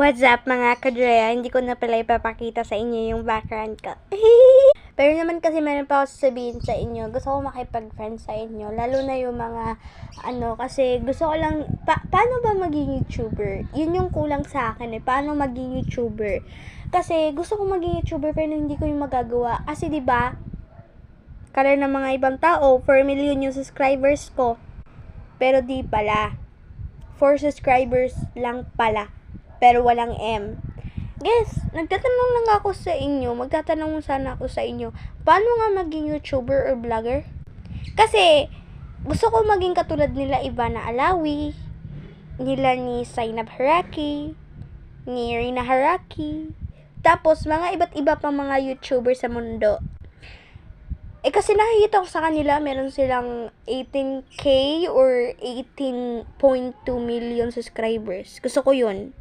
What's up mga kadrea? Hindi ko na pala ipapakita sa inyo yung background ko. Pero naman kasi meron pa ako sasabihin sa inyo. Gusto ko makipag-friend sa inyo. Lalo na yung mga kasi gusto ko lang, paano ba maging YouTuber? Yun yung kulang sa akin paano maging YouTuber? Kasi gusto ko maging YouTuber pero hindi ko yung magagawa. Kasi 'di ba? Kaya ng mga ibang tao, 4 million yung subscribers ko. Pero di pala. 4 subscribers lang pala. Pero walang M. Guys, nagtatanong lang ako sa inyo, magtatanong sana ako sa inyo, paano nga maging YouTuber or vlogger? Kasi, gusto ko maging katulad nila Ivana Alawi, nila ni Zainab Haraki, ni Rina Haraki, tapos mga iba't iba pang mga YouTuber sa mundo. Kasi nakikita ko sa kanila, meron silang 18k or 18.2 million subscribers. Gusto ko yun.